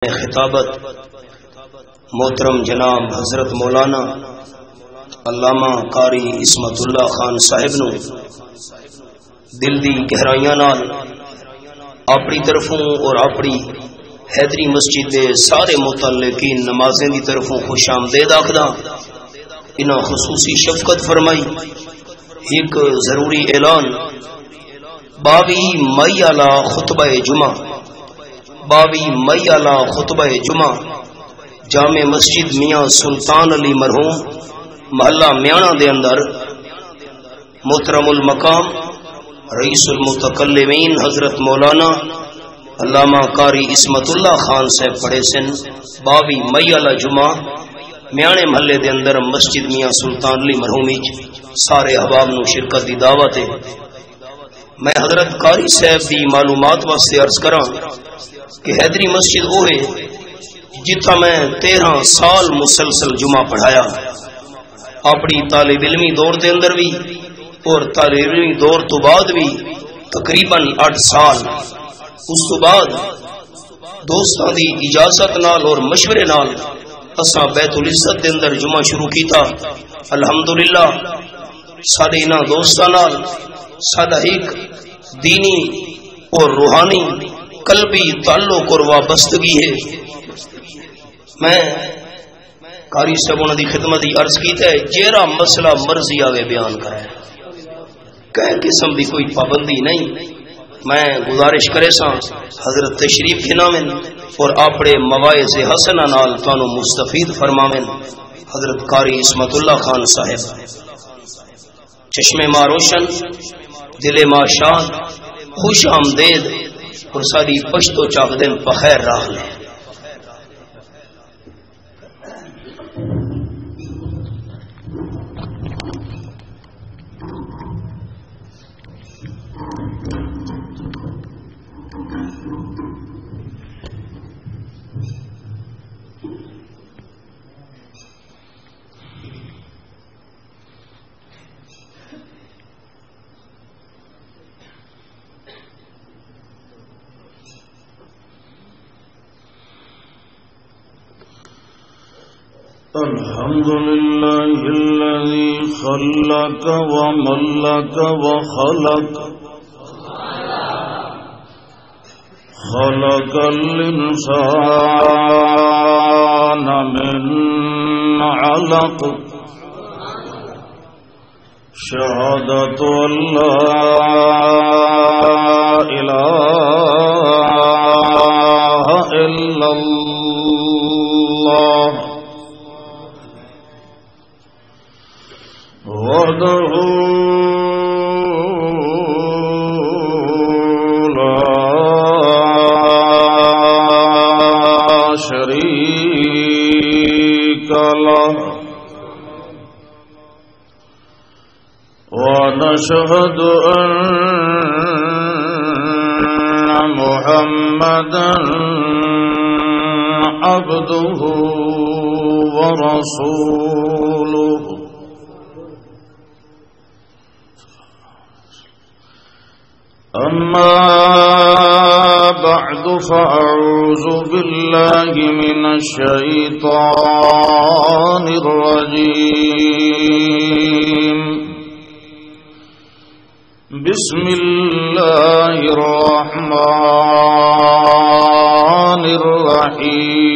خطابت محترم جناب حضرت مولانا علامہ قاری عصمت اللہ خان صاحب نو دل دی گہرائیاں نال اپنی طرفوں اور اپنی حیدری مسجد دے سارے متعلقین نمازیں دی طرفوں خوش آمدید آخدا انہاں خصوصی شفقت فرمائی۔ ایک ضروری اعلان 22 مئی والا خطبہ جمعہ 22 مئی والا خطبہ جمعہ جامع مسجد میاں سلطان علی مرحوم محلہ میانہ دے اندر محترم المقام رئیس المتکلمین حضرت مولانا علامہ قاری عصمت اللہ خان صاحب پڑھے سن 22 مئی والا جمعہ میانے محلے دے اندر مسجد میاں سلطان علی مرحوم سارے احباب نو شرکت دی دعوت ہے۔ میں حضرت قاری صاحب دی معلومات واسطے عرض کراں کہ حیدری مسجد وہ ہے جتھا میں 13 سال مسلسل جمعہ پڑھایا، اپنی طالب علمی دور دے اندر بھی اور طالب علمی دور تو بعد بھی تقریباً 8 سال۔ اس تو بعد دوستاں دی اجازت نال اور مشورے نال اساں بیت العزت دے اندر جمعہ شروع کیتا۔ الحمدللہ سارے انہاں دوستاں نال سادہ ایک دینی اور روحانی قلبی تعلق اور وابستگی ہے۔ میں قاری صاحب دی خدمت کی عرض کیتا ہے جیڑا مسئلہ مرضی آوے بیان کرے، کہیں قسم دی کوئی پابندی نہیں۔ میں گزارش کرے سا حضرت تشریف گھناویں اور اپنے مواعظ حسنہ نال تانوں مستفید فرماویں۔ حضرت قاری عصمت اللہ خان صاحب چشمے ماں روشن، دل ماں شاد، خوش آمدید اور ساری پشتو چاک دن بخیر راہ لے۔ الحمد لله الذي خلق وملك وخلق خلق الإنسان من علق شهادة أن لا إله إلا الله وحده لا شريك له ونشهد أن محمدا عبده ورسوله أما بعد فأعوذ بالله من الشيطان الرجيم بسم الله الرحمن الرحيم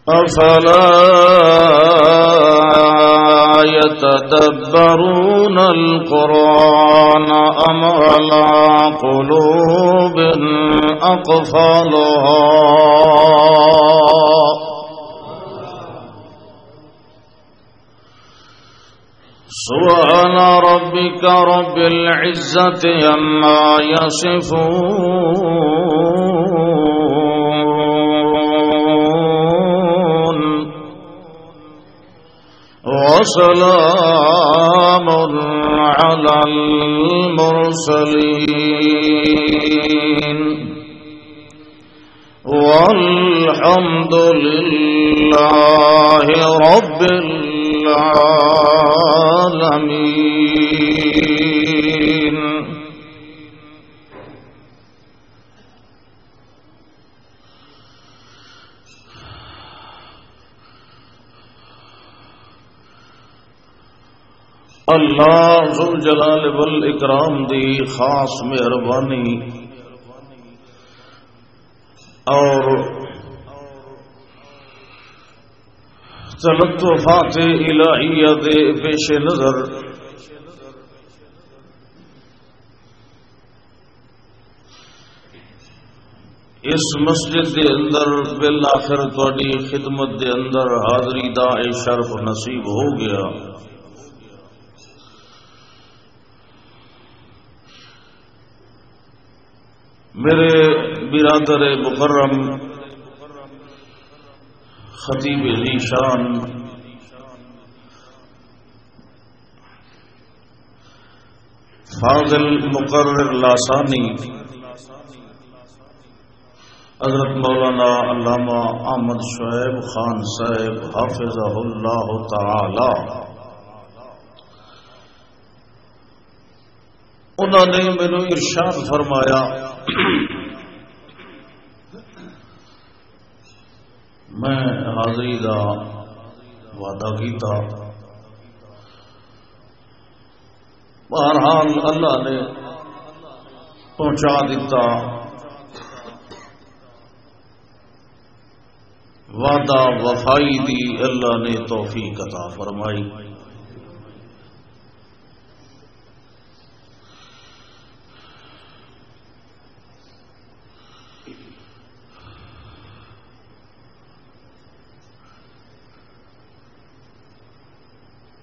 أفلا يتدبرون القرآن أم على قلوب أقفالها سبحان ربك رب العزة عما يصفون وسلام على المرسلين والحمد لله رب العالمين. العالمين. اللہ ذوالجلال والاکرام دی خاص مہربانی اور تلطفات الہیہ دے پیش نظر اس مسجد دے اندر بالآخر تواڈی خدمت دے اندر حاضری دا شرف نصیب ہو گیا. میرے برادر مکرم خطیب ذیشان فاضل مقرر لاسانی حضرت مولانا علامہ احمد شعیب خان صاحب حافظہ اللہ تعالی، انہوں نے مینوں ارشاد فرمایا میں حاضری دا وعدہ کیتا، بہرحال اللہ نے پہنچا دیتا. وعدہ وفائی دی اللہ نے توفیق عطا فرمائی.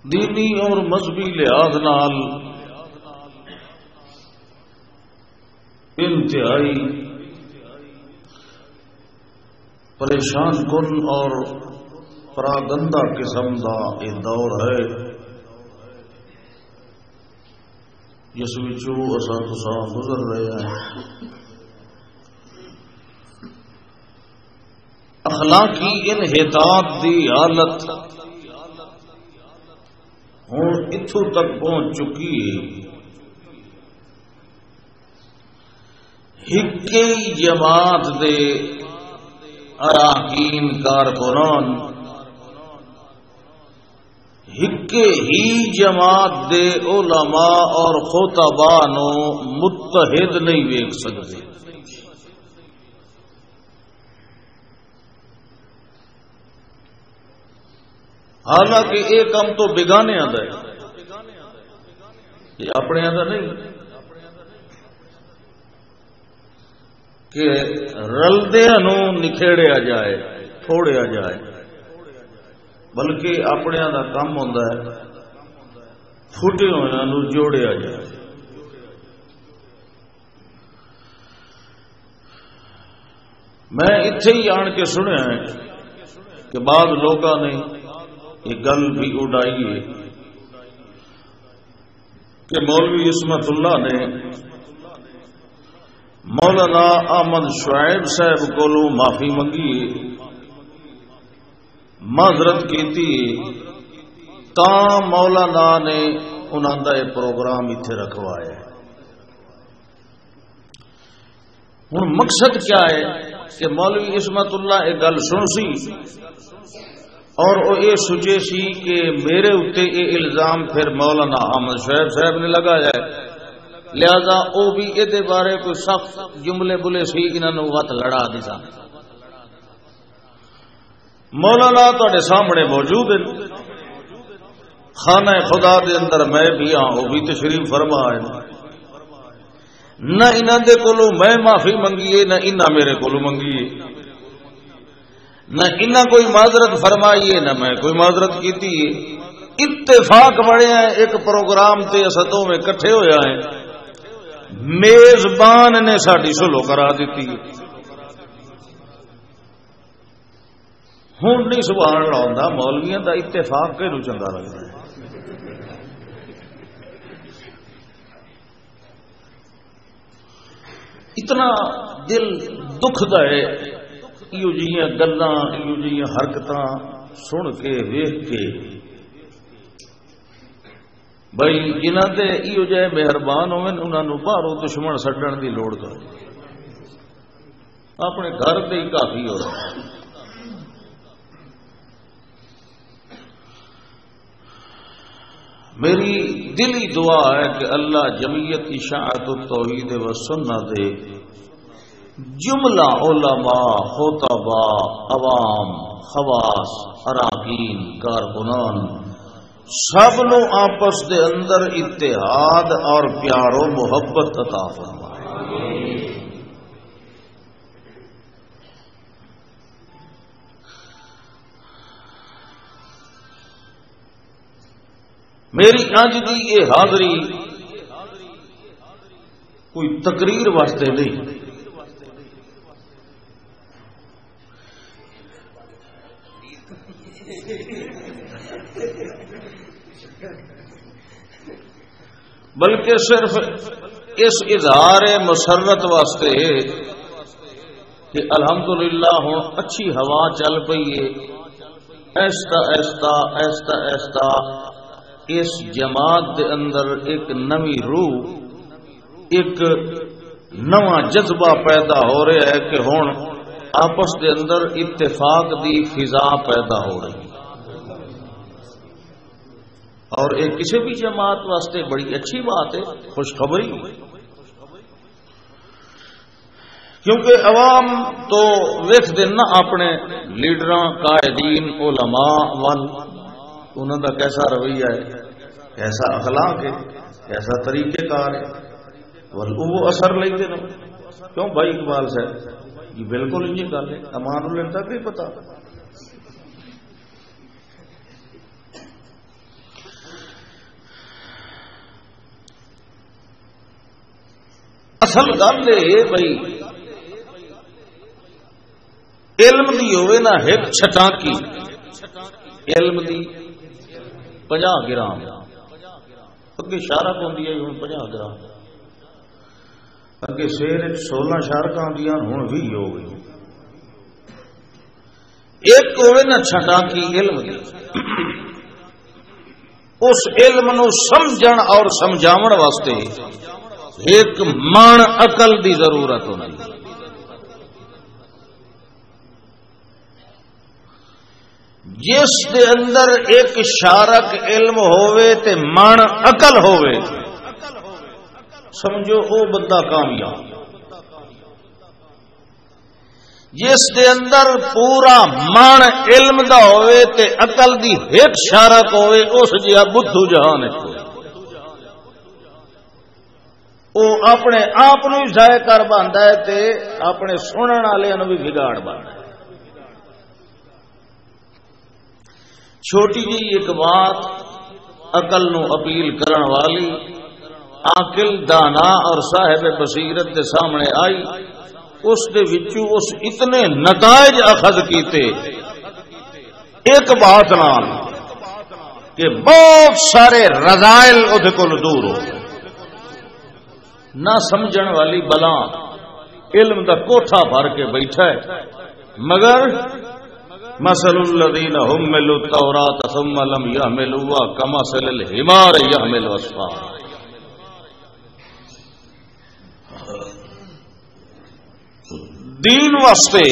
دینی اور مذہبی لحاظ نال انتہائی پریشان کن اور پراگندہ قسم کا یہ دور ہے جس وچوں اساں تساں گزر رہے ہیں. اخلاقی انحطاط دی حالت ہوں اتوں تک پہنچ چکی ہے. ہکے جماعت دے اراکین کارکنان، ہکے ہی جماعت دے علماء اور خطباء نو متحد نہیں ویکھ سکتے. حالانکہ یہ کام تو بگانے دا ہے، یہ اپنے دا نہیں کہ رلدیاں نو نکھیڑیا جائے پھوڑیا جائے، بلکہ اپنے دا کام ہوندا ہے پھٹے ہوئے نو جوڑیا جائے. میں اتنے ہی آن کے سنیا ہے کہ بعض لوگوں نے یہ گل بھی اڈائی ہے کہ مولوی عصمت اللہ نے مولانا احمد شعیب صاحب کو معافی منگی، معذرت کی تا مولانا نے انہوں کا یہ پروگرام اتنے رکھوایا. ہوں مقصد کیا ہے کہ مولوی عصمت اللہ یہ گل سن سی اور وہ یہ سوچے سی کہ میرے اتنے یہ الزام پھر مولانا احمد شعیب صاحب نے لگایا ہے، لہذا وہ بھی یہ بارے کوئی سخت جملے بولے سی انہوں وت لڑا دیتا. مولانا تے سامنے موجود ہیں، خانہ خدا دے اندر میں بھی ہاں، وہ بھی تشریف فرما ہے. نہ انہوں دے کولو میں معافی منگیے نہ انہاں میرے کولو منگیے، نہ انہاں کوئی معذرت فرمائیے نہ میں کوئی معذرت کیتی ہے. اتفاق بڑھیا ہے، ایک پروگرام تے اسدوں میں کٹھے ہویا ہے، میزبان نے ساڈی سلو کرا دیتی. ہوں نہیں سبحان اللہ ہوندا، مولویاں دا اتفاق کہنوں چنگا لگدا ہے. اتنا دل دکھدا ہے ایو جیاں گلاں ایو جیاں حرکتاں سن کے ویکھ کے بھائی جنہ تے ایو جائے مہربان ہوئے انہوں باہروں دشمن سڈن دی لوڑ کر اپنے گھر تے ہی کافی ہو رہا ہے. میری دلی دعا ہے کہ اللہ جمعیت اشاعت التوحید و سنت دے جملہ علماء خطباء عوام خواص اراکین کارکنان سب نو آپس دے اندر اتحاد اور پیار و محبت عطا فرمائے. میری اج دی یہ حاضری کوئی تقریر واسطے نہیں، بلکہ صرف اس اظہار مسرت واسطے کہ الحمدللہ ہوں اچھی ہوا چل پئی ہے، ایستا ایستا ایستا ایستا اس جماعت دے اندر ایک نوی روح ایک نواں جذبہ پیدا ہو رہا ہے کہ ہن آپس دے اندر اتفاق دی فضا پیدا ہو رہی ہے، اور ایک کسی بھی جماعت واسطے بڑی اچھی بات ہے، خوشخبری، کیونکہ عوام تو ویکھ دین نا اپنے لیڈراں قائدین علماء وال انہوں کا کیسا رویہ ہے، کیسا اخلاق ہے، کیسا طریقہ کار ہے، وہ اثر لیتے نا. کیوں بھائی اقبال صاحب یہ بالکل یہ گل ہے، امان اللہ تک نہیں پتا. اصل گل یہ بھائی علم دی ہوئے نا ایک چھٹاکی علم دی 50 گرام اگے شارک ہوندی ہے ہن 50 گرام، اگے شیر 16 شارک آندیاں ہن 20 ہو گئی. ایک ہوئے نا چھٹاکی علم دی، اس علم نو سمجھن اور سمجھاون واسطے ایک مان عقل دی ضرورت ہوندی ہے. جس دے اندر ایک شارک علم ہووے تے من عقل ہووے سمجھو او بندہ کامیاب. جس دے اندر پورا من علم دا ہووے تے عقل دی ایک شارک ہووے اس جہا بدھو جہان ہے، او اپنے آپ نو ضائع کر باندا ہے تے اپنے سنن والے نو بھی بگاڑ باندا ہے. چھوٹی جی ایک بات عقل نو اپیل کرن والی عاقل دانا اور صاحب بصیرت کے سامنے آئی، اس دے وچوں اس اتنے نتائج اخذ کیتے ایک بات نال کہ بہت سارے رذائل ادھے کول دور ہو. نہ سمجھن والی بلا علم دا کوٹھا بھر کے بیٹھا ہے، مگر مثل الذین حملوا التوراۃ ثم لم يحملوها كمثل الحمار يحمل اسفارا. دین واسطے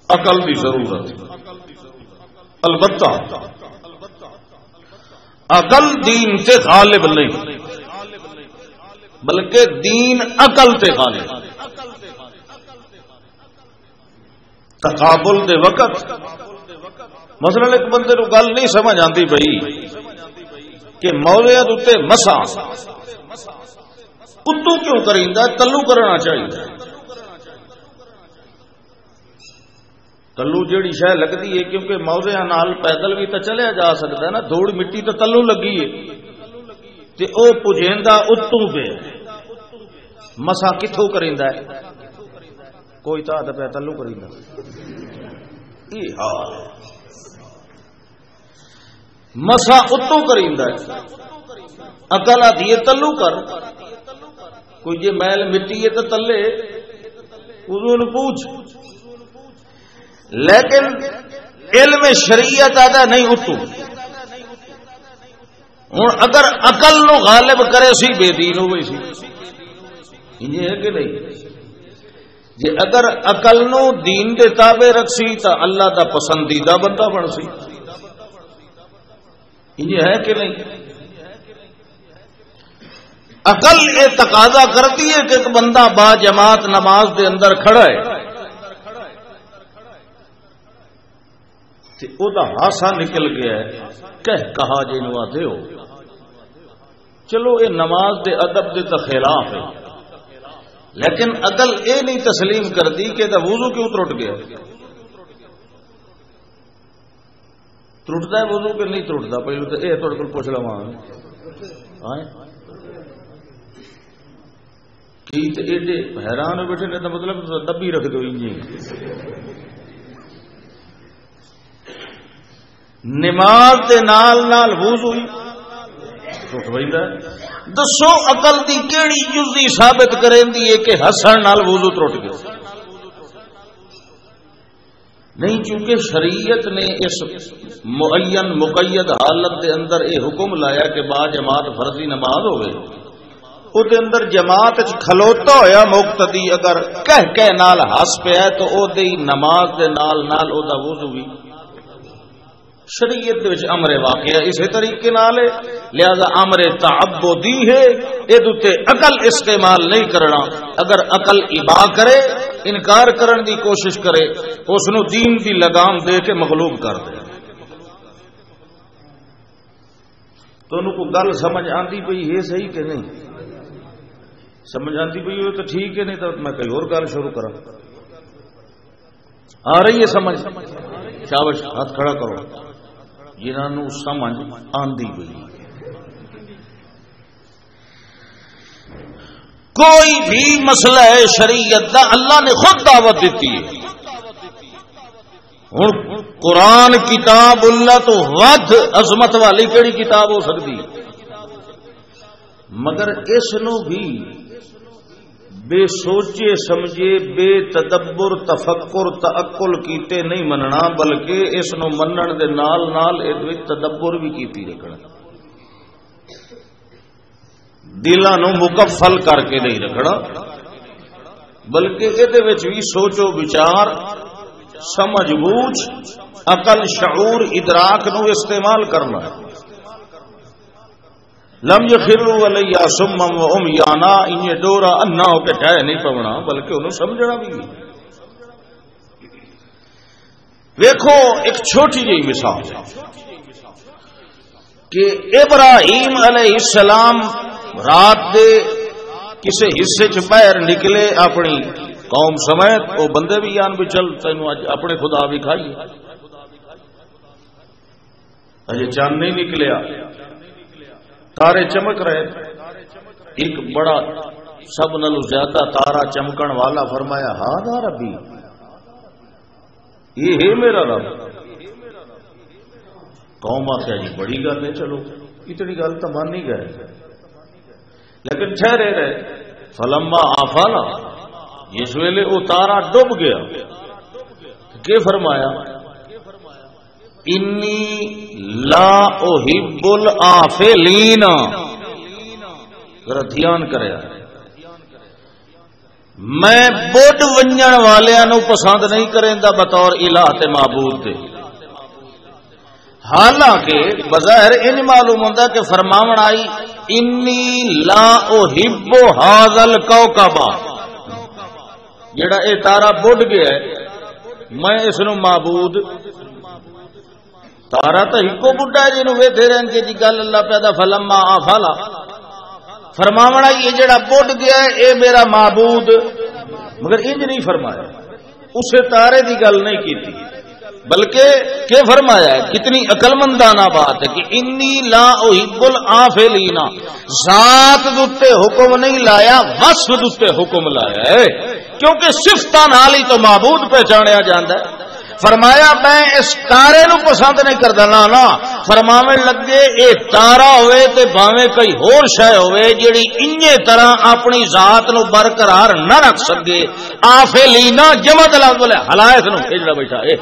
عقل کی ضرورت، البتہ عقل دین سے غالب نہیں بلکہ دین عقل سے غالب. تقابل دے وقت مثلا ایک بندے کو گل نہیں سمجھ آتی بھائی کہ مولیات اتنے مسا اتو کیوں کریندا، تلو کرنا چاہیے. تلو جیڑی شہ لگتی ہے کیونکہ موضع نال پیدل بھی تو چلیا جا سکتا ہے نا، دھوڑ مٹی تو تلو لگی ہے تے او پجیندا اتو پہ مسا کتوں کریندا ہے، کوئی تو پہ تلو کریندا. یہ حال مسا اتو کریندا ہے، عقل آدھی تلو کر، کوئی جی میل مٹی ہے تو تلے انہوں پوچھ. لیکن علم شریعت آدھا نہیں اتو، ہوں اگر عقل نو غالب کرے سی بے دین ہوئی سی یہ ہے کہ نہیں جی اگر عقل نو دین دے تابع رکھ سی تو اللہ دا پسندیدہ بندہ بن سی یہ ہے کہ نہیں عقل یہ تقاضا کرتی ہے کہ ایک بندہ با جماعت نماز دے اندر کھڑا ہے او دا ہاسا نکل گیا ہے کہا جی نواتے ہو چلو یہ نماز دے ادب دے تو خلاف ہے لیکن عقل یہ نہیں تسلیم کرتی کہ دا وضو کیوں ترٹ گیا ترٹتا ہے وضو کہ نہیں ترٹتا پہلو تو یہ تھوڑے کو پوچھ لوا ایڈے حیران ہو بیٹھے نہیں مطلب دبی رکھ دو نماز دے نال نال وضو ٹوٹ ویندا دسو عقل دی کیڑی جزی ثابت کریندی ہے کہ ہسن نال وضو ٹوٹ گیا نہیں چونکہ شریعت نے اس معین مقید حالت دے اندر یہ حکم لایا کہ با جماعت فرضی نماز ہوئے او دے اندر جماعت کھلوتا ہویا مقتدی اگر کہہ نال ہس پیا تو او دی نماز دے نال نال او دا وضو بھی شریعت دے وچ امر واقع ہے اسی طریقے نال لہذا امر تعبدی ہے ادتے عقل استعمال نہیں کرنا اگر عقل ابا کرے انکار کرن دی کوشش کرے اس نو دین دی لگام دے کے مغلوب کر دے تو انہوں کو گل سمجھ آندی پئی ہے صحیح کہ نہیں سمجھ آندی پئی ہو تو ٹھیک ہے نہیں تو میں کوئی اور گل شروع کرا آ رہی ہے سمجھ شابش ہاتھ کھڑا کرو جنہوں سمجھ آندی پئی کوئی بھی مسئلہ ہے شریعت دا اللہ نے خود دعوت دیتی ہے ہوں قرآن کتاب اللہ تو ود عظمت والی کیڑی کتاب ہو سکتی مگر اس نو بھی بے سوچے سمجھے بے تدبر تفکر تعقل کیتے نہیں مننا بلکہ اس نو منن دے نال نال تدبر بھی کیتی رکھنا دلاں نو مکفل کر کے نہیں رکھنا بلکہ یہ بھی سوچو وچار سمجھ بوجھ عقل شعور ادراک نو استعمال کرنا لم یخروا علیہ صما وعمیانا انہیں ڈورا انا ہو کے ٹھہر نہیں پونا بلکہ انہوں سمجھنا بھی دیکھو ایک چھوٹی جی مثال کہ ابراہیم علیہ السلام رات دے کسی حصے چ باہر نکلے اپنی قوم سمیت وہ بندے بھی آن بھی چل تینوں اپنے خدا بھی کھائیے اجے چاند نہیں نکلیا تارے چمک رہے ایک بڑا سب نلو زیادہ تارا چمکن والا فرمایا ہاں ربی یہ ہے میرا رب قوم آخیا جی بڑی گل ہے چلو اتنی گل تو مان نہیں گئے لیکن ٹھہرے رہے فلما آفالا جس ویلے وہ تارا ڈوب گیا کہ فرمایا انی لا احب الآفلین ذرا دھیان کرے میں بڑھ ونجن والےاں نو پسند نہیں کریندا بطور الہ تے معبود دے حالانکہ بظاہر ان معلوم ہوندا کہ فرماون آئی انی لا احب ھذا الکوكب جڑا اے تارا بڑھ گیا ہے میں اس نو معبود تارا تو ایکو بڈھا ہے جنوں ویکھے رہن کے جی گل اللہ پیدا فلما آفالا فرماونا یہ جڑا بڑھ گیا ہے اے میرا معبود مگر انج نہیں فرمایا اسے تارے دی گل نہیں کیتی بلکہ کہ فرمایا ہے کتنی عقل مندانہ بات ہے کہ انی لا احب الآفلین ذات دتے حکم نہیں لایا وصف دتے حکم لایا ہے کیونکہ صفتاں نال ہی تو معبود پہچانیا جاندا ہے فرمایا میں اس تارے نو پسند نہیں کردا نا فرماویں لگے اے تارا ہوئے تے بھاویں کوئی ہور شے ہوئے جیڑی انجے طرح اپنی ذات نو برقرار نہ رکھ سکے آفلینا جمع لفظ بولے ہلایت نو جڑا بیٹھا اے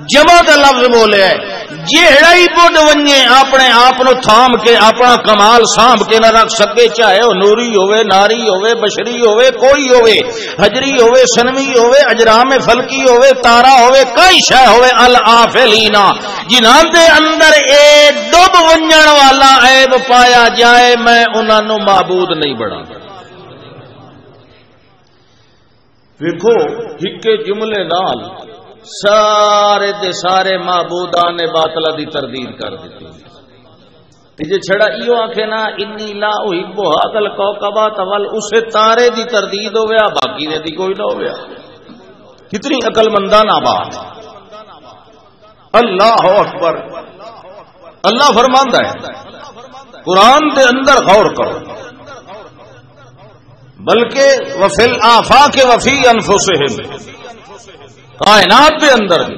جمع کا لفظ بولے ہے جیڑا ہی بدھ ونجے اپنے آپ نو تھام کے اپنا کمال سانب کے نہ رکھ سکے چاہے وہ نوری ہوئے ناری ہوئے بشری ہوئے کوئی ہوئے حجری ہوئے سنوی ہوئے اجرام فلکی ہوئے تارا ہوئے کئی شے ہوئے الافلینا جنہاں دے اندر اے ڈب ونجن والا عیب پایا جائے میں انہاں نو معبود نہیں بڑھا دیکھو ہکے جملے نال سارے دے سارے معبودان باطلہ دی تردید کر دیتی تجھے چھڑا ایو آنکھے نا انی لا احب هذا الكوكب تول اسے تارے دی تردید ہو گیا باقی نے دی کوئی نہ ہو گیا کتنی عقل مندانہ بات اللہ اکبر اللہ فرماندا ہے قرآن دے اندر غور کرو بلکہ وفی الآفاق وفی انفسہم کائنات دے اندر بھی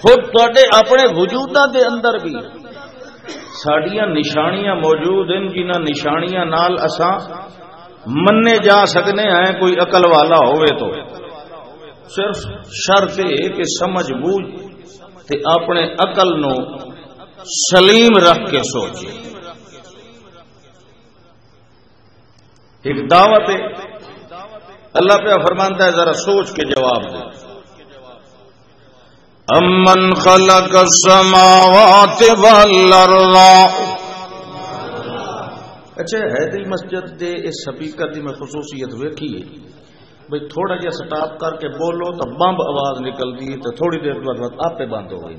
خود تواڈے اپنے وجوداں دے اندر بھی ساڈیاں نشانیاں موجود ہیں جنہاں نشانیاں نال اساں مننے جا سکنے ہیں کوئی عقل والا ہوئے تو صرف شرط ہے کہ سمجھ بوجھ تے اپنے عقل نو سلیم رکھ کے سوچے ایک دعوت ہے اللہ پہ فرمانتا ہے ذرا سوچ کے جواب دے امن خلق السماوات والارض اچھا ہے دی مسجد دے اس سپیکر دی میں خصوصیت ویکھی ہے بھئی تھوڑا جہا سٹاپ کر کے بولو تو بمب آواز نکل دی تو تھوڑی دیر بعد آپ پہ بند ہو گئی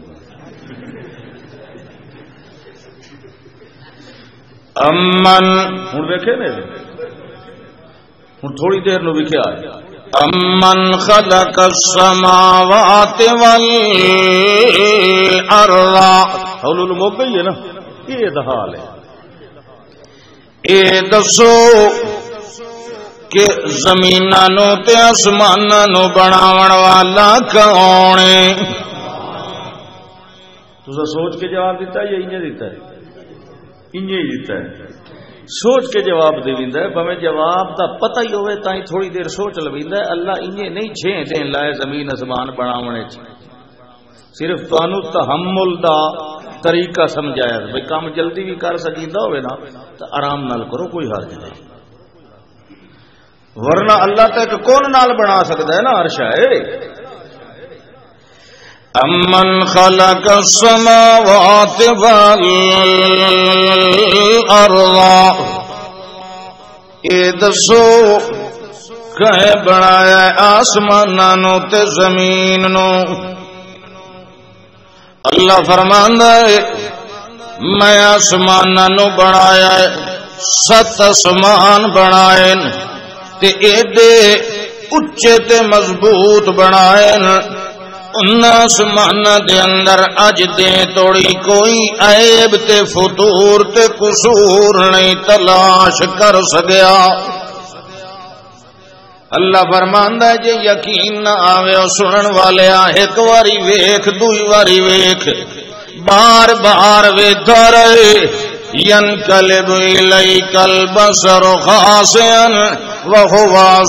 امن ہوں ویکھے نے ہوں تھوڑی دیر نو ویکھیا امن خلق السماوات والارض حول مک گئی ہے نا یہ حال ہے اے دسو کہ زمیناں تے آسماناں نو بناون والا کون ہے تساں سوچ کے جواب دیتا یا انج دیتا ہے انج ہی دیتا ہے سوچ کے جواب دے ویندا ہے بھویں جواب دا پتہ ہی ہوئے تاں تھوڑی دیر سوچ لویندا ہے اللہ انجے نہیں چھیں دین لائے زمین آسمان بناونے صرف تانوں تحمل دا طریقہ سمجھایا بھئی کام جلدی بھی کر سکیندا ہوئے نا تے آرام نال کرو کوئی حرج نہیں ورنہ اللہ تک کون نال بنا سکدا ہے نا عرش ہے امن خلق السماوات والارض اے دسو کہے بنایا آسماناں نو تے زمین نو اللہ فرماندا ہے میں آسماناں نو بنایا 7 آسمان بنائے تے ایڈے اچے تے مضبوط بنائے ان آسمان دے اندر اج دے توڑی کوئی عیب تے فتور تے قصور نہیں تلاش کر سکیا اللہ فرماندا ہے جے یقین نہ آوے سنن والے ایک واری ویکھ دوئی واری ویکھ بار بار ویکھدا رہے ينقلب إليك البصر خاسئا وهو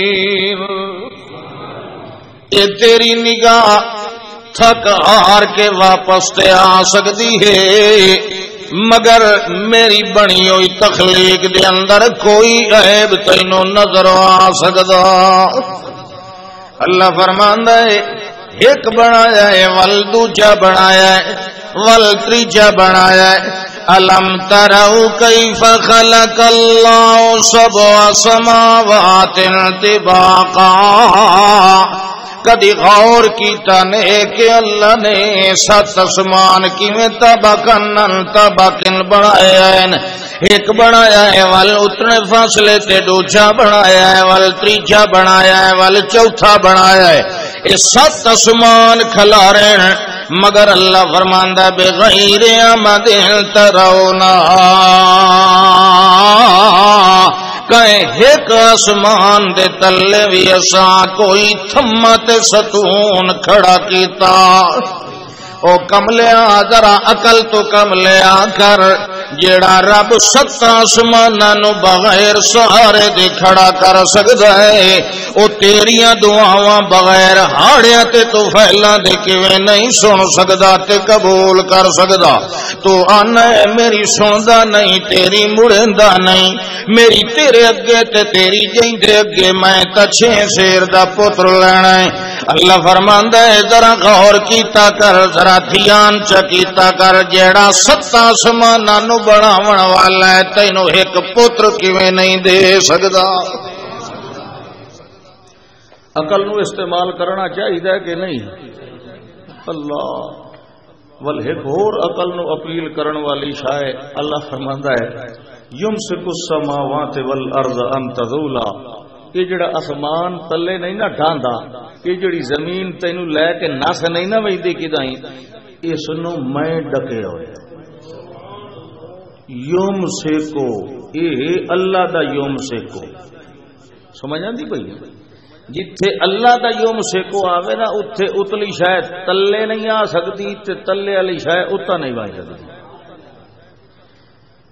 حسير اے تیری نگاہ تھک ہار کے واپس تے آ سکتی ہے مگر میری بنی ہوئی تخلیق دے اندر کوئی عیب تینوں نظر آ سکدا اللہ فرماندا ہے ایک بنایا ہے ول دوجا بنایا ہے ول تیجا بنایا ہے الم تروا کیف خلق اللہ سبع سماوات طباقا کدی غور کیتا نے کہ اللہ نے 7 آسمان کیویں طبقن بنایا ہے ایک بنایا ہے ول اتنے فاصلے تے دوجا بنایا ہے ول تیجا بنایا ہے ول چوتھا بنایا ہے یہ 7 آسمان کھلارے ہیں مگر اللہ فرماندا بغیر عمد ترونا کہیں ایک آسمان دے تلے بھی اساں کوئی تھمت ستون کھڑا کیتا او کملیا ذرا عقل تو کملیا کر جیڑا رب سات آسماناں نو بغیر سہارے دے کھڑا کر سکدا ہے او تیریاں دعاواں بغیر ہاڑیاں تے طوفیلاں دے کیویں نہیں سن سکدا تے قبول کر سکدا تو آنا ہے میری سندا نہیں تیری مڑیندا نہیں میری تیرے اگے تے تیری جیندے اگے میں تے 6 شیر دا پتر لینا ہے اللہ فرماندا ہے ذرا غور کیتا کر ذرا دھیان چکیتا کر جیڑا 7 آسماناں نو بناون والا ہے تینوں ایک پتر کیویں نہیں دے سکدا عقل نو استعمال کرنا چاہیے کہ نہیں اللہ ول ایک اور عقل نو اپیل کرن والی شاہ اللہ فرماندا ہے یمسک السماوات والارض ان تزولا یہ جڑا آسمان تلے نہیں نہ ڈھاندا یہ جڑی زمین تینو لے کے نس نہیں نہ ویندی کدائیں اس نو میں ڈکے ہوئے یوم سیکو اے اللہ دا یوم سیکو سمجھ آندی پئی جتھے اللہ دا یوم سیکو آوے نا اتھے اتلی شاید تلے نہیں آ سکتی تے تلے والی شاید اتا نہیں آ سکتی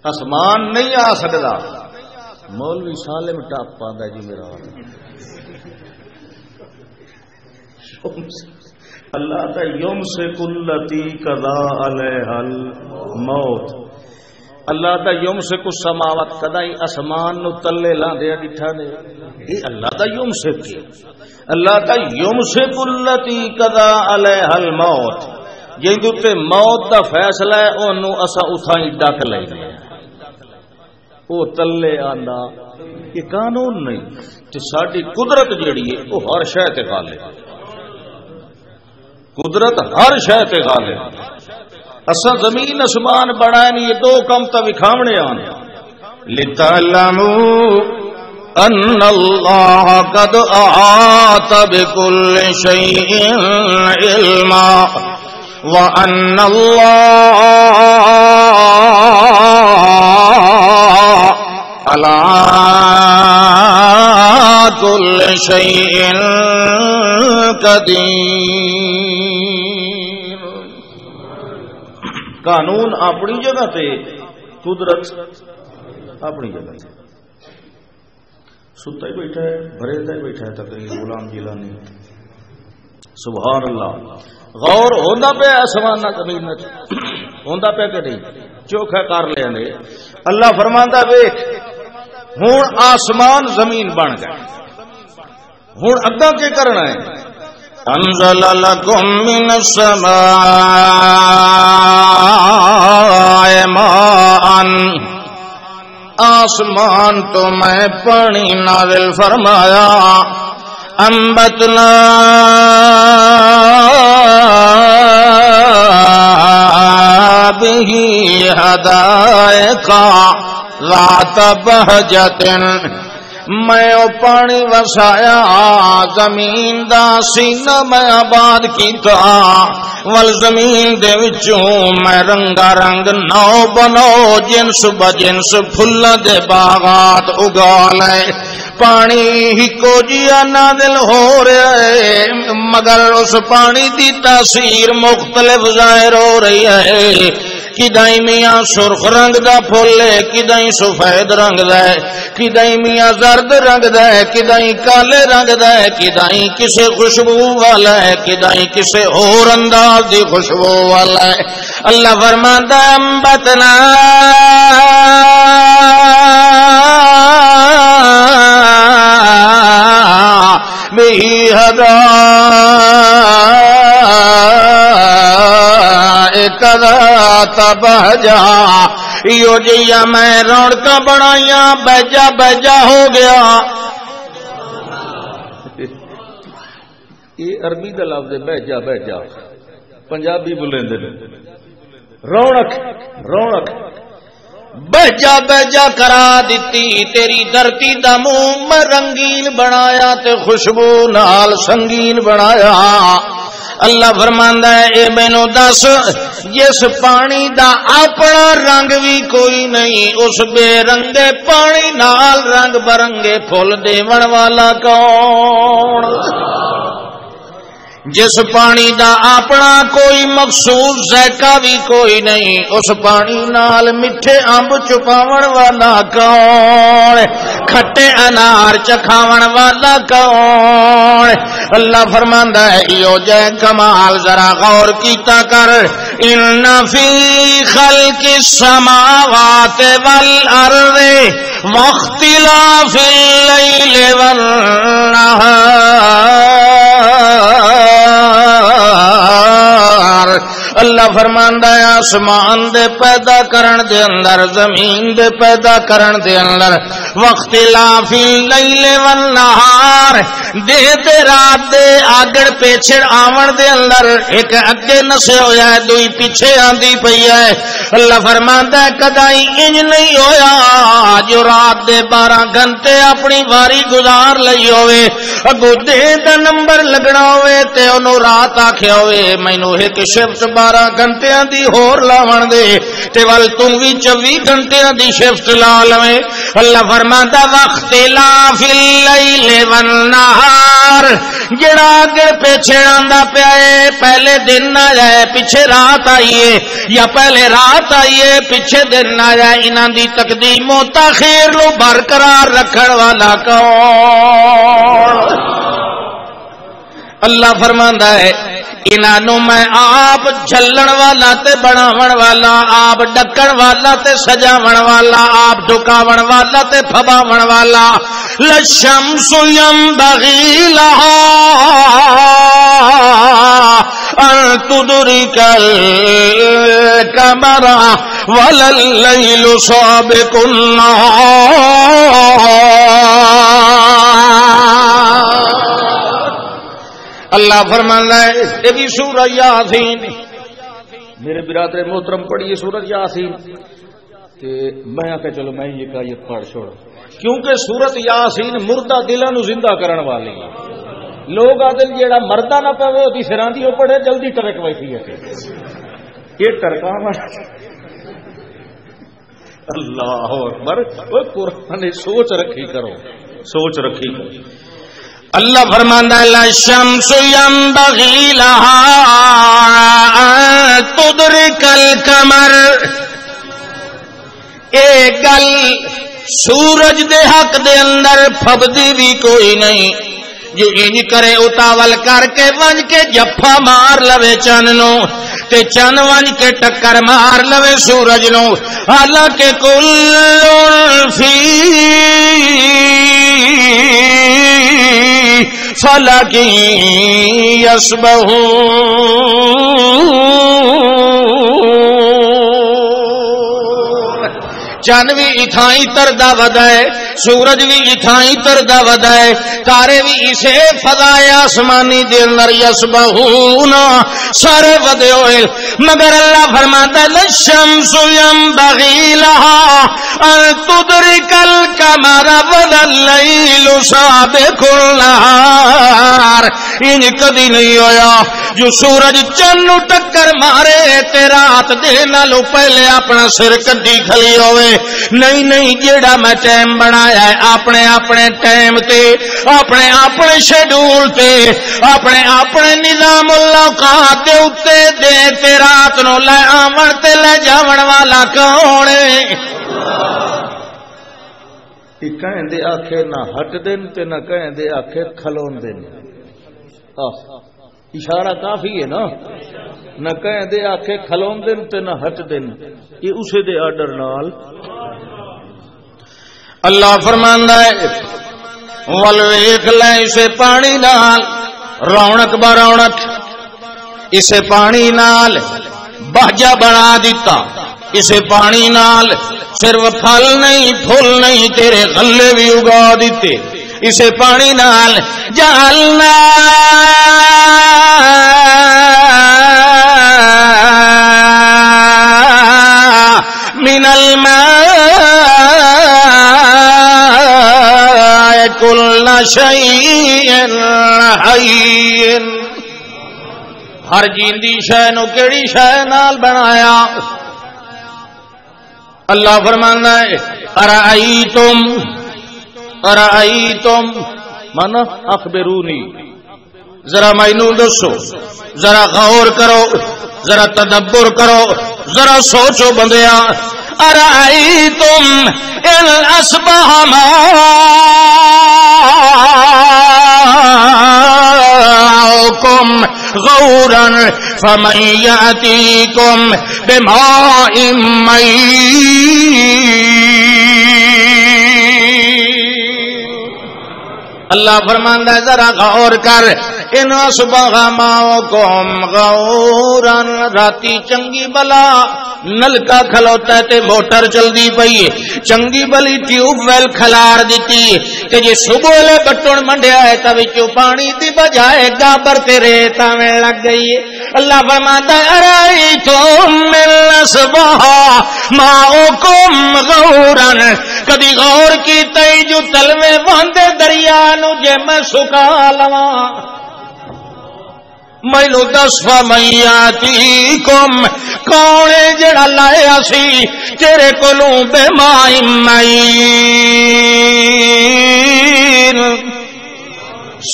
آسمان نہیں آ سکتا مولوی سالم ٹاپ پاندا جی میرا اللہ دا یوم سیکو التی قضا علیہ الموت اللہ دا یوم سے کچھ سماوت کدائی اسمان نو تلے لاندے ڈٹھا نے یہ اللہ دا یوم سے کی اللہ دا یوم سے کلتی قضا علیہ الموت جیندو تے موت دا فیصلہ ہے اونوں اسا اتھائی ڈک لینے او تلے آندا یہ قانون نہیں تے ساڈی قدرت جیڑی ہے او ہر شے تے غالب قدرت ہر شے تے غالب اسا زمین اسمان بنائے نہیں یہ 2 کم تا وکھاونے آنے لِتَعْلَمُوا أَنَّ اللَّهَ قَدْ أَحَاطَ بِكُلِّ شَيْءٍ عِلْمًا وَأَنَّ اللَّهَ عَلَى كُلِّ شَيْءٍ قَدِيرٌ قانون اپنی جگہ تے قدرت اپنی جگہ تے ستا ہی بیٹھا ہے بھریدا ہی بیٹھا ہے تقریر غلام جیلانی سبحان اللہ غور ہوندا پیا آسمان زمین وچ ہوندا پیا کہ نہیں چوکھا کر لیا نے اللہ فرماندا ویکھ ہن آسمان زمین بن گئے ہن اگا کی کرنا ہے انزل لكم من السماء ماء آسمان تو میں پانی نازل فرمایا انبتنا به حدائق ذات بہجت میں او پانی وسایا زمین دا سینہ میں آباد کیتا ول زمین دے وچوں میں رنگا رنگ نو بنو جنس بجنس پھلاں دے باغات اگا لے پانی ہی کو جیا نازل ہو رہا ہے مگر اس پانی دی تاثیر مختلف ظاہر ہو رہی ہے کدائی میاں سرخ رنگ دا پھول ہے کدائی سفید رنگ دا ہے کدائی میاں زرد رنگ دا ہے کدائی کالے رنگ دا ہے کدائی کسے خوشبو والا ہے کدائی کسے اور انداز دی خوشبو والا ہے اللہ فرماندا انبتنا بہی حدائق ذات بہجا یو جیا میں رونقاں بنائیاں بیجا بیجا ہو گیا یہ عربی دا لفظ ہے بیجا بیجا پنجابی بولیندے نے رونق رونق بہجا بہجا کرا دیتی تیری دھرتی دا منہ میں رنگین بنایا تے خوشبو نال سنگین بنایا اللہ فرماندا ہے اے مینوں دس جس پانی دا اپنا رنگ بھی کوئی نہیں اس بے رنگے پانی نال رنگ برنگے پھول دیون والا کون جس پانی دا اپنا کوئی مخصوص ذائقہ بھی کوئی نہیں، اس پانی نال میٹھے امب چپاون والا کون؟ کھٹے انار چکھاون والا کون؟ اللہ فرماندا ہے ایو جے کمال ذرا غور کیتا کر، ان فی خلق السماوات والارض واختلاف اللیل والنہار، اللہ فرماندا ہے آسمان دے پیدا کرن دے اندر، زمین دے پیدا کرن دے اندر، واختلاف اللیل والنہار، دے تے رات دے آگڑ پیچھڑ آون دے اندر، ایک اگے نسے ہویا ہے دوئی پیچھے آندی پئی ہے۔ اللہ فرماندا ہے کدائی انج نہیں ہویا جو رات دے 12 گھنٹے اپنی واری گزار لئی ہوئے، اگو دے دا نمبر لگنا ہوئے تے انہوں رات آکھیا ہوئے مینوں ایک شفٹ 12 گھنٹیاں دی ہور لاون دے تے ول تم بھی 24 گھنٹیاں دی شفٹ لا لویں۔ اللہ فرماندا واختلاف اللیل والنہار، جڑا اگے پیچھے آندا پیا ہے، پہلے دن آ جائے پیچھے رات آئیے، یا پہلے رات آئیے پیچھے دن آ جائے، انہاں دی تقدیم و تاخیر نو برقرار رکھن والا کون؟ اللہ فرماندا ہے انہاں میں آپ جھلن والا تے بناون والا، آپ ڈکن والا تے سجاون والا، آپ ڈکاون والا تے پھباون والا، للشمس ينبغي لها ان تدرك القمر ولا الليل سابق النهار۔ اللہ فرماتا ہے یہ بھی سورہ یاسین، میرے برادر محترم پڑھیے سورہ یاسین، کہ میں آ کے چلو میں یہ پڑھ چھوڑ، کیونکہ سورت یاسین مردہ دلاں نو زندہ کرن والی ہے۔ لوگ آدھے جیڑا مردہ نہ پوے وہ سراندی ہو پڑھے جلدی ٹرک ویسی ہے، یہ ٹرکا اللہ اکبر، وہ قرآن نے سوچ رکھی کرو، سوچ رکھی کرو۔ اللہ فرماندا ہے الشمس ينبغي لها ان تدرك القمر، اے گل سورج دے حق دے اندر پھبدی بھی کوئی نہیں، جو انج کرے اتاول کر کے ونج کے جفا مار لوے چن نو تے چن ونج کے ٹکر مار لوے سورج نو، حالانکہ کل فی فلک یسبحون، چن بھی اتھائی تردا ودا ہے، سورج بھی اتھائی تردا ودا ہے، تارے بھی اسے فضائے آسمانی دے اندر یسبحون سارے ودے ہوئے، مگر اللہ فرماتا ہے للشمس ينبغي لها ان تدرك القمر ولا الليل سابق النهار، ان کدی نہیں ہویا جو سورج چن نو ٹکر مارے تے رات دے نالوں پہلے اپنا سر کڈی کھلی ہوئے، نہیں جیڑا میں ٹائم بنایا ہے اپنے اپنے ٹائم تے، اپنے اپنے شیڈول تے، اپنے اپنے نظام الاوقات دے اوتے دے تے رات نو لے آون تے لے جاون والا کون ہے؟ کہیں دے آکھے نہ ہٹ دین تے نہ کہیں دے آکھے کھلون دین، اشارہ کافی ہے نا، نہ کہیں دے آکھے کھلون دین تے نہ ہٹ دین، یہ اسے دے آرڈر نال اللہ فرماندا ہے ول ویکھ لے اسے پانی نال رونق برونق، اسے پانی نال بہجا بنا دیتا، اسے پانی نال صرف پھل نہیں پھول نہیں تیرے غلے بھی اگا دیتے، اسے پانی نال جعلنا من الماء كل شيء حي، ہر جیندی شے نو کیڑی شے نال بنایا؟ اللہ فرمانا ہے ارائیتم من اخبرونی، ذرا مینوں دسو، ذرا غور کرو، ذرا تدبر کرو، ذرا سوچو بندیا، ارائیتم ان اصبح ماؤکم غورا فمن یأتیکم بماء معین۔ اللہ فرماندا ہے ذرا غور کر، ان اصبح ماؤکم غورا، راتی چنگی بلا نلکا کھلوتا ہے تے موٹر چلدی پئی ہے، چنگی بلی ٹیوب ویل کھلار دیتی ہے تے جے صبح لے بٹن منڈیا ہے تے وچوں پانی دی بجائے گابر تے ریت آویں لگ گئی ہے۔ اللہ فرماتا ہے ارائیتم من اصبح ماؤکم غورا، کدی غور کیتا جو تلوے واندے دریا نو جے میں سکا لواں، مینو دس فمیاتیکم، کون جڑا لایا سی تیرے کولوں بے ماء معین،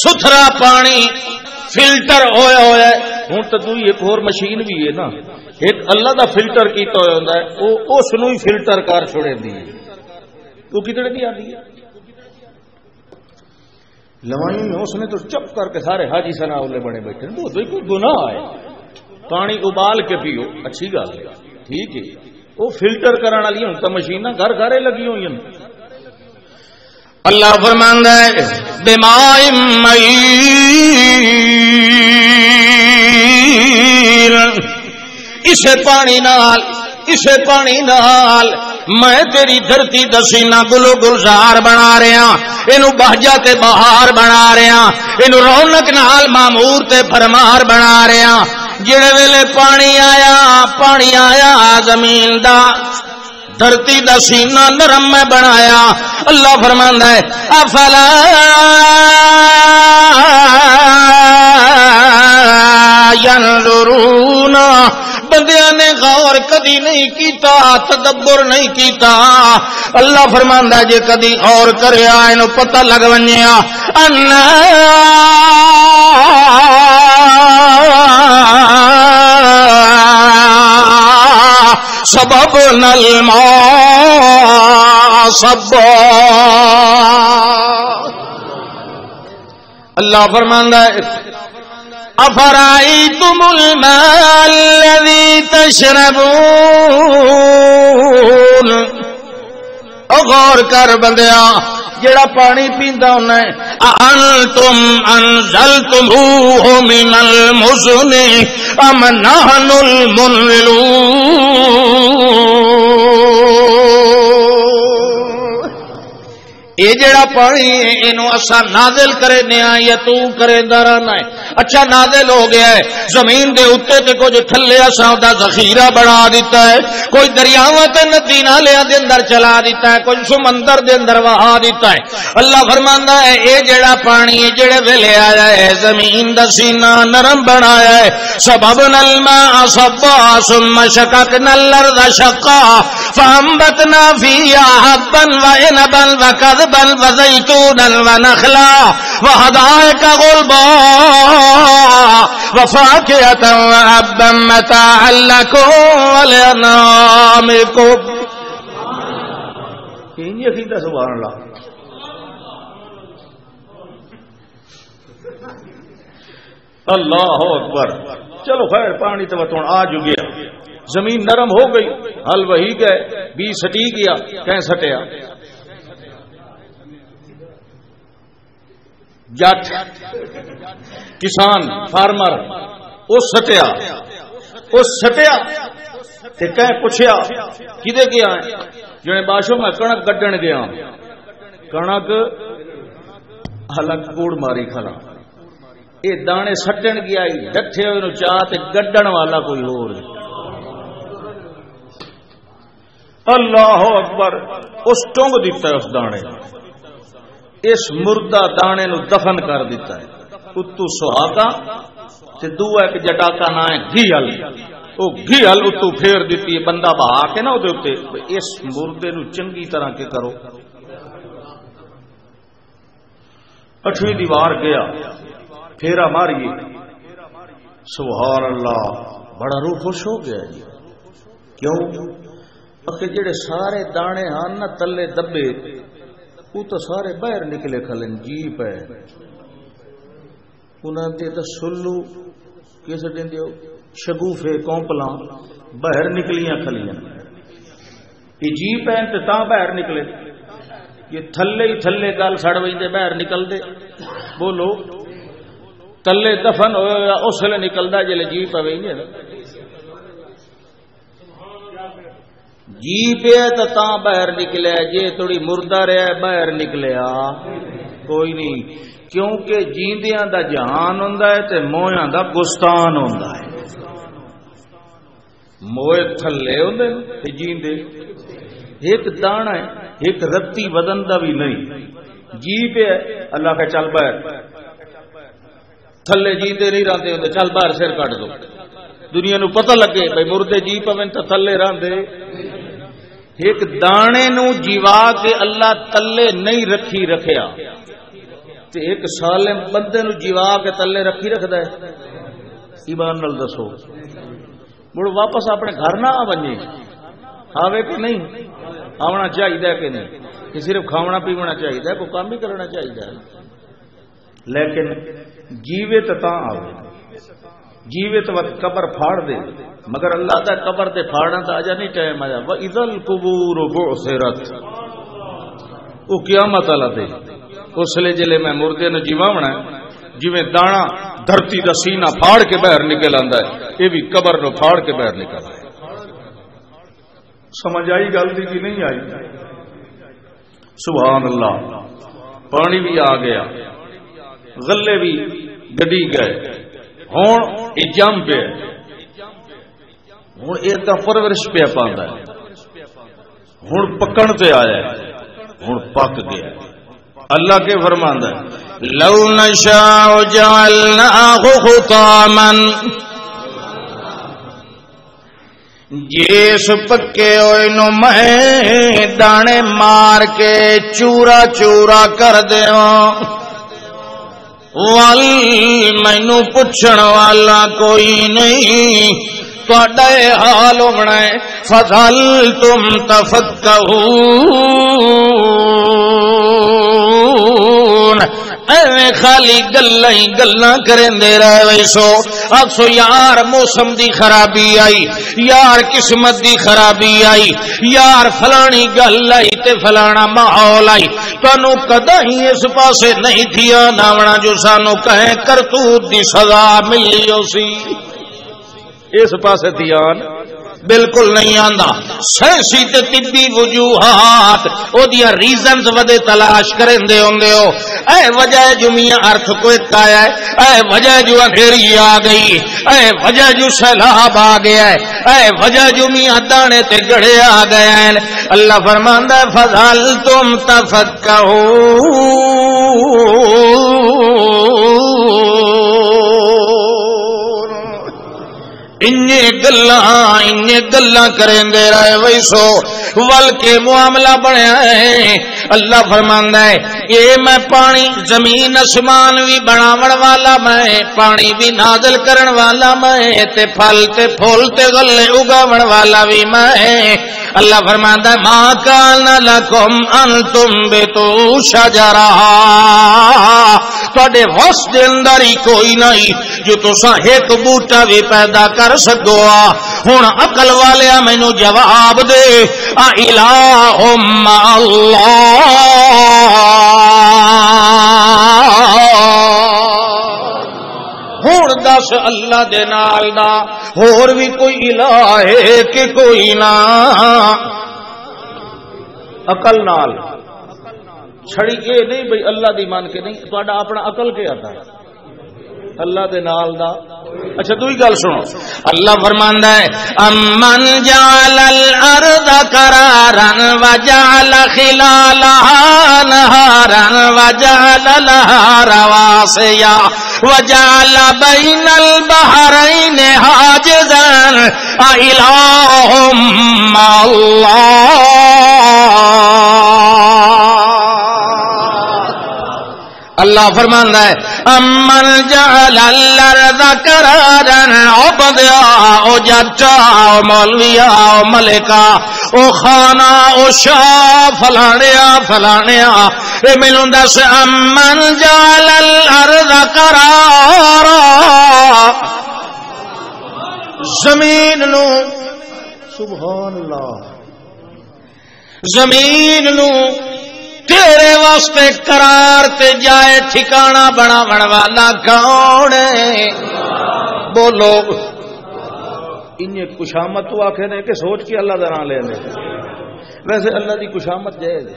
ستھرا پانی فلٹر ہویا ہوا ہے۔ ہوں تو دوئی ایک اور مشین بھی ہے نا، ایک اللہ دا فلٹر کیتا ہوا ہوندا ہے، او اس نو ہی فلٹر کر چھوڑے دی ہے، وہ کتنے دی آندی ہے لوائیوں میں، اس نے تو چپ کر کے سارے حاجی سنا والے بنے بیٹھے، وہ تو کوئی گناہ ہے، پانی ابال کے پیو اچھی گل ہے، ٹھیک ہے، وہ فلٹر کرنے والی ہوں تو مشیناں گھر گھر لگی ہوئی ہیں۔ اللہ فرماندا ہے بماء معین، اسے پانی نال میں تیری دھرتی دا سینہ گلو گلزار بنا رہا، اینو بہجا تے بہار بنا رہا، اینو رونق نال معمور تے فرمار بنا رہا۔ جڑے ویلے پانی آیا زمین دا دھرتی دا سینہ نرم میں بنایا۔ اللہ فرماندا ہے افلا ینظرون، بندیاں نے غور کدی نہیں کیتا، تدبر نہیں کیتا۔ اللہ فرماندا ہے جے کدی غور کریا اینو پتہ لگ ونجیا انا سببنا الماء صبا۔ اللہ فرماندا ہے افرائیتم الماء الذی تشربون، غور کر بندیا جڑا پانی پیندا ہونا ہے، انتم انزلتموہ من المزن ام نحن المنزلون، اے جڑا پانی اینو اسا نازل کرنے آ یا تو کریندا رہنا ہے۔ اچھا نازل ہو گیا ہے زمین دے اوتے تے کچھ تھلے اساں دا ذخیرہ بنا دیتا ہے، کوئی دریاواں تے ندی نالیاں دے اندر چلا دیتا ہے، کوئی سمندر دے اندر وہا دیتا ہے۔ اللہ فرماندا ہے اے جڑا پانی جڑے ویلے آیا ہے زمین دا سینہ نرم بنایا ہے، سببنا الماء صبا ثم شققنا الارض شقا فانبتنا فيها حبا وعنبا وكرما وزيتونا ونخلا وحدائق غلبا وفاكهة وحبا متاعا لكم ولأنعامكم۔ یہ عقیدہ سبحان اللہ۔ اللہ اکبر۔ چلو خیر پانی تو ہوں آ جو گیا، زمین نرم ہو گئی، حل وہی گئے، بی سٹی گیا، کہیں سٹیا جٹ کسان فارمر اس سٹیا تے کہیں پوچھیا کدے گیا ہے جنے باشو میں کنک گڈن گیا، کنک حلق کوڑ ماری کھلا، اے دانے سٹن گیا ڈٹھے ہوئے چاہ تے گڈن والا کوئی اور۔ اللہ اکبر، اس ٹونگ دیتا ہے اس دانے، اس مردہ دانے نو دفن کر دیتا ہے، اتو سہاگا تے دو ایک جٹاکا نہ ہے گھیل، وہ گھیل اتو پھیر دیتی ہے، بندہ بہا کے نہ ہوتے اس مردے نو چنگی طرح کے کرو۔ 8ویں دیوار گیا، پھیرا ماریے. سبحان اللہ. بڑا روح خوش ہو گیا جی. کیوں کہ جڑے سارے دانے ہن نہ تلے دبے وہ تو سارے باہر نکلے کھلن جی پے. انہاں دے تے سلو کس دیندے شگوفے کونپلاں باہر نکلیاں کھلیاں. یہ جی پین تے تاں باہر نکلے. یہ تھلے ہی تھلے گل سڑ ویندے باہر نکل دے. بولو تلے دفن ہویا اس لیے نکلدا جلے جی پوے نہیں. جی پہ تو تاں باہر نکلیا جی تھوڑی مردہ رہا باہر نکلیا کوئی نہیں. کیونکہ جیندیاں دا جہان ہوندا ہے تے مویاں دا گستان ہوندا ہے. موئے تھلے ہوندے تے جیندے ایک دانا ہے ایک رتی بدن دا بھی نہیں. جی پہ اللہ کا چل باہر. تھلے جیندے نہیں رہندے ہوندے چل باہر سر کٹ دو. دنیا نو پتہ لگے بھائی مردے جی پویں تے تھلے رہندے. ایک دانے نو جیوا کے اللہ تلے نہیں رکھی رکھیا تے ایک سالم بندے نو جیوا کے تلے رکھی رکھدا ہے. ایمان نال دسو مڑ واپس اپنے گھر نہ آویں آوے کہ نہیں آونا چاہیے کہ نہیں کہ صرف کھاونا پیونا چاہیے کوئی کام بھی کرنا چاہیے. لیکن جیوے تاں آوے جیوے تو وقت قبر پھاڑ دے مگر اللہ دا قبر تے پھاڑنا تا آجا نہیں ٹائم آیا. وَإِذَا الْقُبُورُ بُعْثِرَتْ او قیامت والا دے اس لیے جلے میں مردے نو جیواونا جویں دانا دھرتی دا سینہ پھاڑ کے باہر نکل آندا ہے یہ بھی قبر نو پھاڑ کے باہر نکل آئے. سمجھ آئی گل دی کہ نہیں آئی؟ سبحان اللہ. پانی بھی آ گیا غلے بھی گڈی گئے. ہوں یہ جم پہ ہوں ایک پرورش پہ پاندا ہے. ہوں پکن تے آیا ہوں پک گیا. اللہ کے فرماندا ہے لو نشاء جعلناہ خطاما جیس پکے ہوئے نو میں دانے مار کے چورا چورا کر دیواں وال مینو پوچھن والا کوئی نہیں تہاڈا حال ہونا ہے. فضل تم ایویں خالی گلاں ہی گلاں کریندے رہ ویسو. آکھو یار موسم دی خرابی آئی یار قسمت دی خرابی آئی یار فلانی گل آئی تے فلانا ماحول آئی. تانوں کداں ہی اس پاسے نہیں تھیا ناونا جو سانو کہیں کرتوت دی سزا ملی ہو سی. اس پاسے دھیان بالکل نہیں آندا. سائنسی تے طبی وجوہات او دیا ریزنز ودے تلاش کرندے ہوندے ہو. اے وجہ جو میاں ارتھ کو آیا ہے اے وجہ جو اندھیری آ گئی اے وجہ جو سیلاب آ گیا ہے اے وجہ جو میاں دانے تے گڑھے آ گئے ہیں. اللہ فرماندا ہے فضل تم تفکہون گلاں کریں دے رہے ویسو ول کے معاملہ بنیا ہے. اللہ فرماندا ہے اے میں پانی زمین اسمان بھی بناون والا میں پانی بھی نازل کرن والا میں تے پھل تے پھول تے غلے اگاون والا بھی میں. اللہ فرماندا ہے ما کان لکم ان تنبتوا شجرہا تواڈے وس دے اندر ہی کوئی نہیں جو تساں ایک بوٹا بھی پیدا کر سکو. ہن عقل والیا مینوں جواب دے الہ مع اللہ ہوں دس اللہ دے نال دا ہور بھی کوئی الہ ہے کہ کوئی نہ. عقل نال چھڑی یہ نہیں بھئی اللہ دی مان کے نہیں تہاڈا اپنا عقل کے آتا اللہ دے نال دا. اچھا دوئی گل سنو. اللہ فرماندا ہے امن جعل الارض قرارا وجعل خلالها نهارا وجعل لها رواسي وجعل بين البحرين حاجزا أإله مع الله. اللہ فرماندا ہے امن جعل الارض قرارا عبدیا او جچا او مولویا او ملکا او خانہ او شاہ فلانیا اے مینوں دس امن جعل الارض قرارا زمین نو سبحان اللہ زمین نو تیرے واسطے قرار تے جائے ٹھکانہ بناون والا کون ہے؟ بولو انہیں کشامت تو آکھے نے کہ سوچ کے اللہ دا نام لے لے ویسے اللہ دی کشامت جائز ہے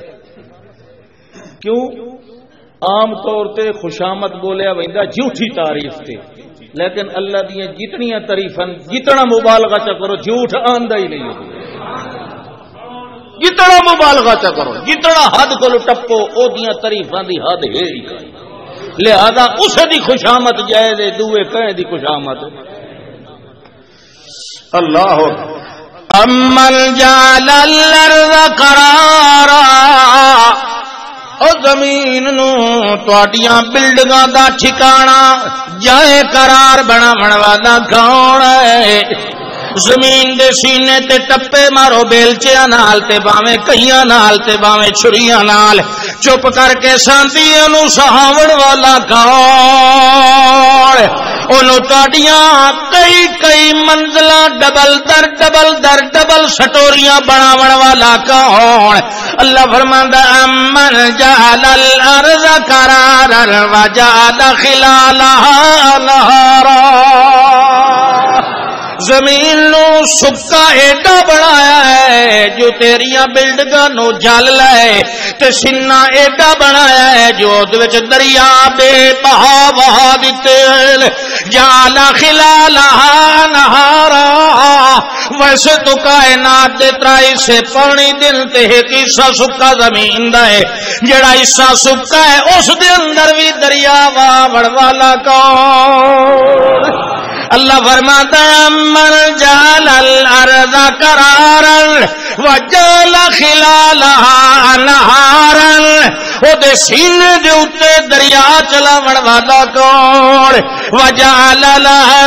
کیوں عام طور تے خوشامت بولیا ویندا جھوٹی تعریف تے لیکن اللہ دی جتنیاں تعریفاں جتنا مبالغہ چا کرو جھوٹ آندا ہی نہیں جتنا مبالغہ چا کرو جتنا حد کو ٹپو او دیاں تعریفاں دی حد ہے ہی لہذا اس دی خوشامت جائز ہے دوے کہے دی خوشامت اللہ امن جعل الارض قرارا او زمین نو تواڈیاں بلڈنگاں دا ٹھکانہ جائے قرار بناون والا کون ہے؟ زمین دے سینے تے ٹپے مارو بیلچیاں نال تے باویں کئیاں نال تے باویں چھریاں نال چپ کر کے سانتیاں نو سہاون والا کون؟ اونوں تاڈیاں کئی منزلاں ڈبل در سٹوریاں بناون والا کون؟ اللہ فرماندا امن جعل الارض قرارا وجعل خلالها انہارا زمین نو سکا ایڈا بنایا ہے جو تیریاں بلڈنگاں نو جل لے تے سینا ایڈا بنایا ہے جو دے وچ دریا بے بہا دتے جعل خلالها انہارا ویسے تو کائنات دے ترائی سے پانی دن تے ایک حصہ سکا زمین دا ہے جڑا حصہ سکا ہے اس دے اندر بھی دریا واڑ والا کون؟ اللہ فرماتا ہے امن جعل الارض قرارا وجعل خلالها انہارا او دے سینے دے اوتے دریا چلاون والا کون؟ وجعل لها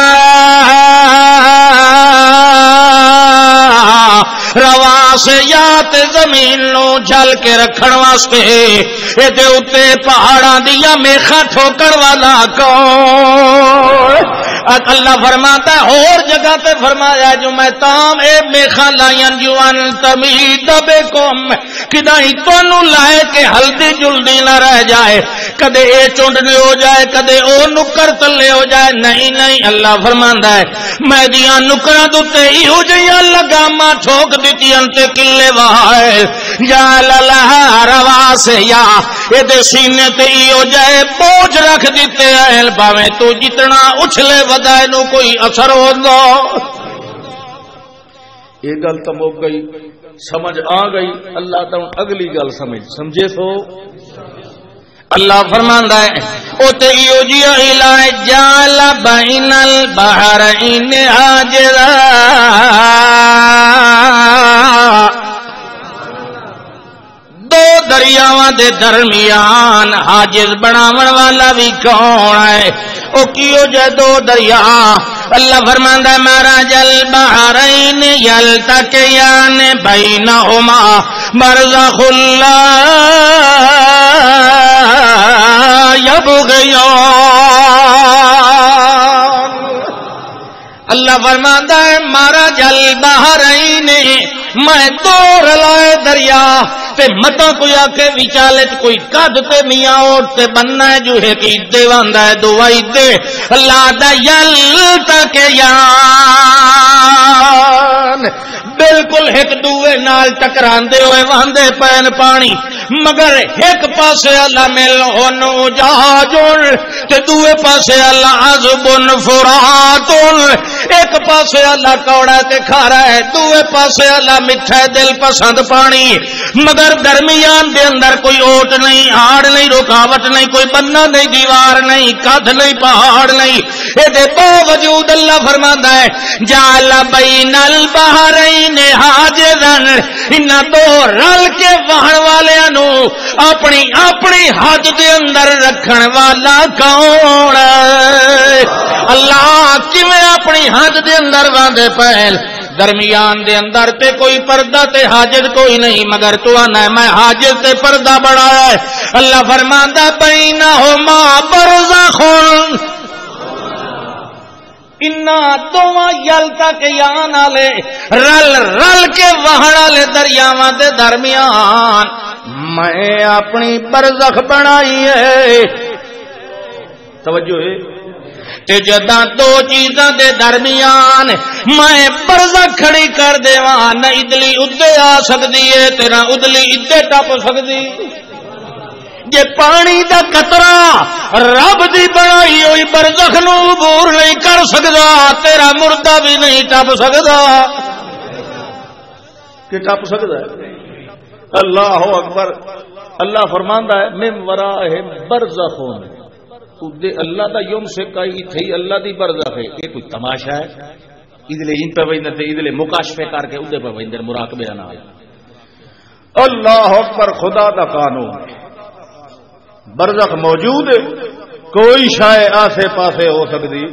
رواسیات زمین نو جل کے رکھن واسطے اے دے اوتے پہاڑاں دیاں میخاں ٹھوکن والا کون؟ اللہ فرماتا ہے اور جگہ تے فرمایا جو میں تام اے میخاں لائیں جو ان تمید بکم کدائی تونوں لائے کہ ہلدی جلدی نہ رہ جائے کدے اے چونڈنے ہو جائے کدے او نکر تلے ہو جائے نہیں اللہ فرماندا ہے میں دیاں نکراں تے ایہو جیاں لگاماں ٹھوک دتیاں تے کلے وہائے جعل لها رواسیا اے دے سینے تے ایہو جائے بوجھ رکھ دتے ہیں باویں تو جتنا اچھلے ودائے نو کوئی اثر ہوندا یہ گل تو مک گئی سمجھ آ گئی اللہ تعالی اگلی گل سمجھے سو اللہ فرماندا ہے او تے ایو جی الہ جعل بین البحرین حاجزا دو دریاواں دے درمیان حاجز بناون والا بھی کون ہے؟ او کیو جے دو دریا اللہ فرماندا ہے مرج البحرین یلتقیان بینہما برزخ لا یبغیان اللہ فرماندا ہے مرج البحرین میں دو رلائے دریا تے متا کوئی آکے وچالے کوئی قد تے میاں اوٹ تے بننا ہے جو ہے کہ دے واندا ہے دوائی دے اللہ دا یل تک یان بالکل ایک دوے نال ٹکراندے ہوئے واندے پین پانی مگر ایک پاسے اللہ مل ہونو جہاجن تے دوے پاسے اللہ عذبن فراتن ایک پاسے اللہ کوڑا تے کھارا ہے دوے پاسے اللہ مٹھا دل پسند پانی مگر درمیان دے اندر کوئی اوٹ نہیں ہاڑ نہیں رکاوٹ نہیں کوئی بننا نہیں دیوار نہیں کدھ نہیں پہاڑ نہیں اے دے باوجود اللہ فرماندا ہے جعل بین البحرین حاجزا انہاں دو رل کے وہن والیاں نو اپنی اپنی حد دے اندر رکھن والا کون ہے؟ اللہ کیویں اپنی حد دے اندر واندے پہل درمیان دے اندر تے کوئی پردہ تے حاجز کوئی نہیں مگر تو آنا میں حاجز تے پردہ بڑھایا ہے اللہ فرماندا بینہما برزخ انا دوواں یل تک یان والے رل رل کے وہن والے دریاواں دے درمیان میں اپنی برزخ بنائی ہے توجہ ہے تے جداں دو چیزاں دے درمیان میں برزخ کھڑی کر دیواں نہ ادلی ادے آ سکدی ہے تے نہ ادلی ادے ٹپ سکدی جے پانی دا قطرہ رب دی بنائی ہوئی برزخ نو عبور نہیں کر سکدا تیرا مردہ بھی نہیں ٹپ سکدا کہ ٹپ سکدا ہے اللہ اکبر اللہ فرماندا ہے من ورائہم برزخون اللہ دا یوم سے کئی تھی اللہ دی برزخ ہے یہ کوئی تماشا ہے ادلے ان پہ ویندر تے ادلے مکاشفے کر کے ادھے پہ ویندر مراقبے نہ اللہ اکبر خدا دا قانون برزخ موجود ہے کوئی شے آسے پاسے ہو سکتی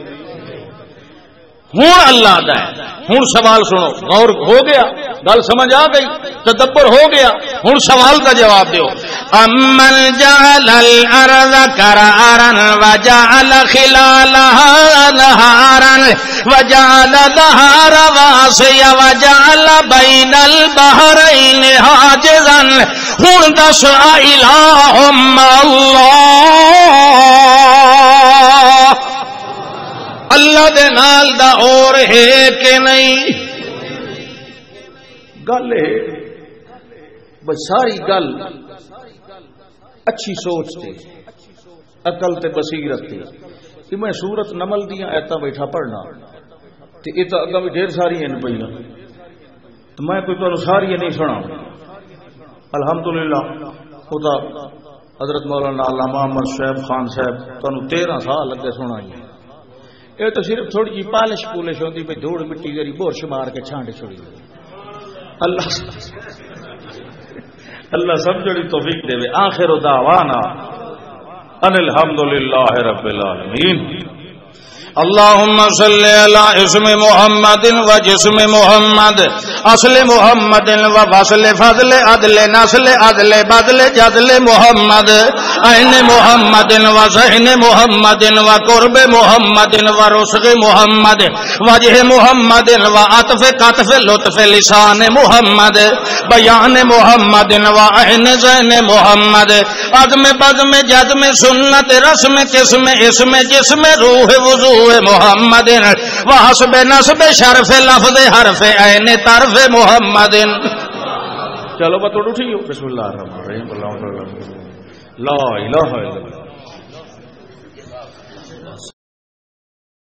ہوں اللہ دا ہے ہوں سوال سنو غور ہو گیا گل سمجھ آ گئی تدبر ہو گیا ہوں سوال کا جواب دیو امن جعل الارض قرارا وجعل خلالها نهارا وجعل لها رواسي وجعل بين البحرين حاجزا ہوں دس الہ اللہ اللہ دے نال دا اور ہے کہ نہیں گل ہے بس ساری گل اچھی سوچ تے عقل تے بصیرت تے کہ میں سورت نمل دیاں ایتاں بیٹھا پڑھنا تے اے تا اگاں بھی ڈھیر ساری ہیں پئیاں تو میں کوئی تانوں ساری نہیں سنا الحمدللہ خدا حضرت مولانا علامہ محمد شعیب خان صاحب تانوں 13 سال لگے سنائی یہ تو صرف تھوڑی جی پالش پولش ہوتی پہ دھوڑ مٹی گری بورش مار کے چھانٹ چھوڑی اللہ اللہ سمجھڑی توفیق دے آخر دعوانا ان الحمدللہ رب العالمین اللهم صل على اسم محمد وجسم محمد اصل محمد وفصل فضل عدل نسل عدل بدل جدل محمد عین محمد وذہن محمد وقرب محمد ورسغ محمد وجہ محمد وعطف قطف لطف لسان محمد بیان محمد وعین ذہن محمد عدم بدم جدم سنت رسم قسم اسم جسم روح وضو محمد وحسب نسب شرف لفظ حرف عین طرف محمد چلو بتوڑ اٹھیو بسم اللہ الرحمن الرحیم لا الہ الا اللہ